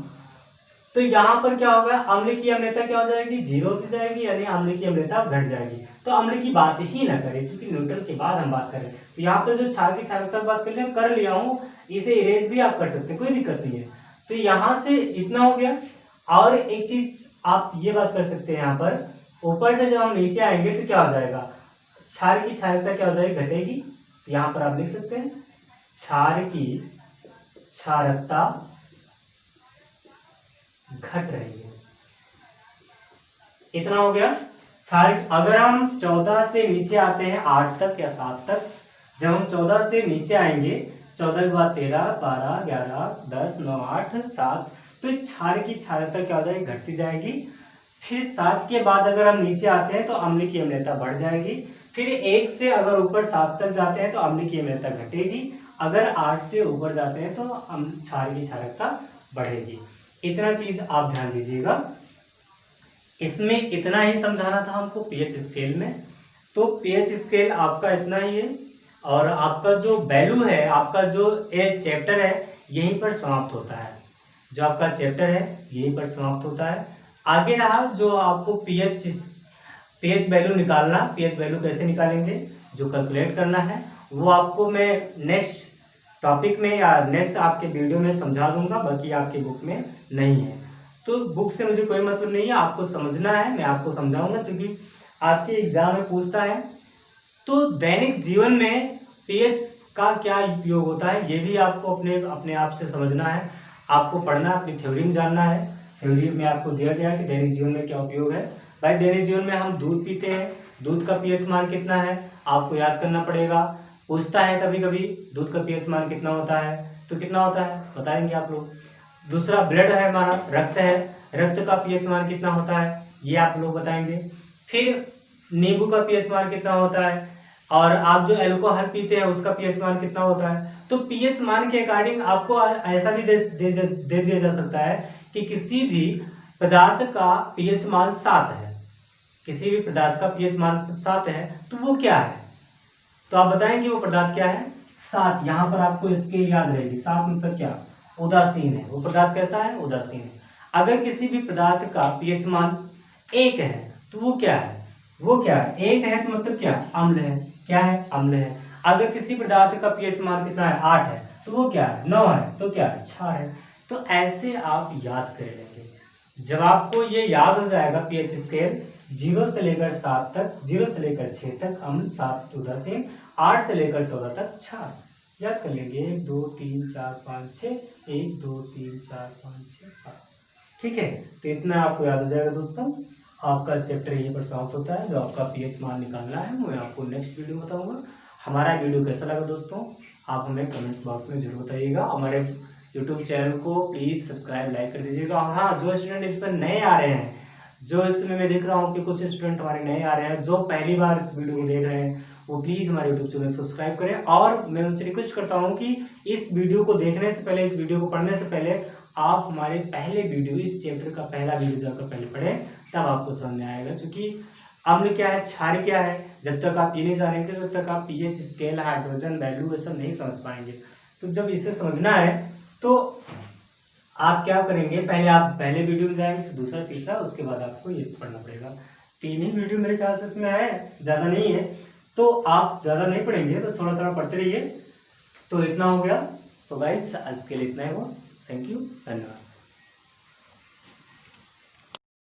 तो यहाँ पर क्या होगा, अम्ल की अम्लता क्या हो जाएगी, 0 हो जाएगी, यानी अम्ल की अम्लता घट जाएगी। तो अम्ल की बात ही ना करें, क्योंकि न्यूट्रल के बाद हम बात करें, तो यहाँ पर जो क्षार की क्षारकता बात कर लिया हूँ, इसे इरेज भी आप कर सकते हैं, कोई दिक्कत नहीं है। तो यहाँ से इतना हो गया। और एक चीज आप ये बात कर सकते हैं, यहाँ पर ऊपर से जब हम नीचे आएंगे तो क्या हो जाएगा, क्षार की क्षारकता क्या हो जाएगी, घटेगी। तो यहाँ पर आप लिख सकते हैं क्षार की क्षारकता घट रही है। इतना हो गया क्षार। अगर हम 14 से नीचे आते हैं 8 तक या 7 तक, जब हम 14 से नीचे आएंगे, 14 के बाद 13, 12, 11, 10, 9, 8, 7, तो क्षार की क्षारकता क्या हो जाएगी, घटती जाएगी। फिर 7 के बाद अगर हम नीचे आते हैं तो अम्ल की अम्लता बढ़ जाएगी। फिर 1 से अगर ऊपर 7 तक जाते हैं तो अम्ल की अम्लता घटेगी। अगर 8 से ऊपर जाते हैं तो क्षार की क्षारकता बढ़ेगी। इतना चीज आप ध्यान दीजिएगा। इसमें इतना ही समझाना था हमको पीएच स्केल में। तो पीएच स्केल आपका इतना ही है, और आपका जो वैल्यू है, आपका जो एक चैप्टर है यहीं पर समाप्त होता है। जो आपका चैप्टर है यहीं पर समाप्त होता है। आगे रहा जो आपको पीएच वैल्यू निकालना, पीएच वैल्यू कैसे निकालेंगे, जो कैलकुलेट करना है, वो आपको मैं नेक्स्ट टॉपिक में या नेक्स्ट आपके वीडियो में समझा दूंगा, बाकी आपकी बुक में नहीं है। तो बुक से मुझे कोई मतलब नहीं है, आपको समझना है, मैं आपको समझाऊंगा, क्योंकि आपके एग्जाम में पूछता है। तो दैनिक जीवन में पीएच का क्या उपयोग होता है, ये भी आपको अपने आप से समझना है, आपको पढ़ना, अपनी थ्योरी में जानना है। थ्योरी में आपको दिया गया कि दैनिक जीवन में क्या उपयोग है। भाई दैनिक जीवन में हम दूध पीते हैं, दूध का पीएच मान कितना है आपको याद करना पड़ेगा। पूछता है कभी कभी दूध का पीएच मान कितना होता है, तो कितना होता है बताएंगे आप लोग। दूसरा ब्लड है हमारा, रक्त है, रक्त का पीएच मान कितना होता है ये आप लोग बताएंगे। फिर नींबू का पीएच मान कितना होता है, और आप जो अल्कोहल पीते हैं उसका पीएच मान कितना होता है। तो पीएच मान के अकॉर्डिंग आपको ऐसा भी दे दिया जा सकता है कि किसी भी पदार्थ का पीएच मान 7 है, किसी भी पदार्थ का पीएच मान 7 है, तो वो क्या है, तो आप बताएंगे वो पदार्थ क्या है। 7, यहाँ पर आपको स्केल याद रहेगी, 7 मतलब क्या, उदासीन है। वो पदार्थ कैसा है, उदासीन है। अगर किसी भी पदार्थ का पीएच मान 1 है तो वो क्या है, वो क्या है, 1 है तो मतलब क्या, अम्ल है। क्या है, अम्ल है। अगर किसी पदार्थ का पीएच मान कितना है 8 है तो वो क्या है 9 है तो क्या है 6 है। तो ऐसे आप याद कर लेंगे। जब आपको ये याद हो जाएगा पीएच स्केल 0 से लेकर 7 तक, 0 से लेकर 6 तक अम्ल, 7 to 10, 8 से लेकर 14 तक क्षार, याद कर लेंगे 1 2 3 4 5 6, 1 2 3 4 5 6 7। ठीक है, तो इतना आपको याद हो जाएगा दोस्तों। आपका चैप्टर यहीं पर समाप्त होता है। जो आपका पीएच मान निकालना है मैं आपको नेक्स्ट वीडियो में बताऊंगा। हमारा वीडियो कैसा लगा दोस्तों आप हमें कमेंट्स बॉक्स में जरूर बताइएगा। हमारे यूट्यूब चैनल को प्लीज़ सब्सक्राइब लाइक कर दीजिएगा। हाँ, जो स्टूडेंट इस पर नए आ रहे हैं, जो इसमें मैं देख रहा हूँ कि कुछ स्टूडेंट हमारे नए आ रहे हैं जो पहली बार इस वीडियो को देख रहे हैं, वो प्लीज़ हमारे यूट्यूब चैनल सब्सक्राइब करें। और मैं उनसे रिक्वेस्ट करता हूँ कि इस वीडियो को देखने से पहले, इस वीडियो को पढ़ने से पहले आप हमारे पहले वीडियो, इस चैप्टर का पहला वीडियो जाकर पहले पढ़ें, तब आपको समझ में आएगा। क्योंकि अम्ल क्या है, क्षार क्या है, जब तक आप ये नहीं जानेंगे तब तक आप पीएच स्केल, हाइड्रोजन वैल्यू ये सब नहीं समझ पाएंगे। तो जब इसे समझना है तो आप क्या करेंगे, पहले आप पहले वीडियो में जाएंगे, फिर दूसरा, तीसरा, उसके बाद आपको ये पढ़ना पड़ेगा। 3 ही वीडियो मेरे ख्याल से इसमें है, ज़्यादा नहीं है। तो आप ज़्यादा नहीं पढ़ेंगे तो थोड़ा थोड़ा पढ़ते रहिए। तो इतना हो गया। तो गाइस आज के लिए इतना ही हो। थैंक यू, धन्यवाद।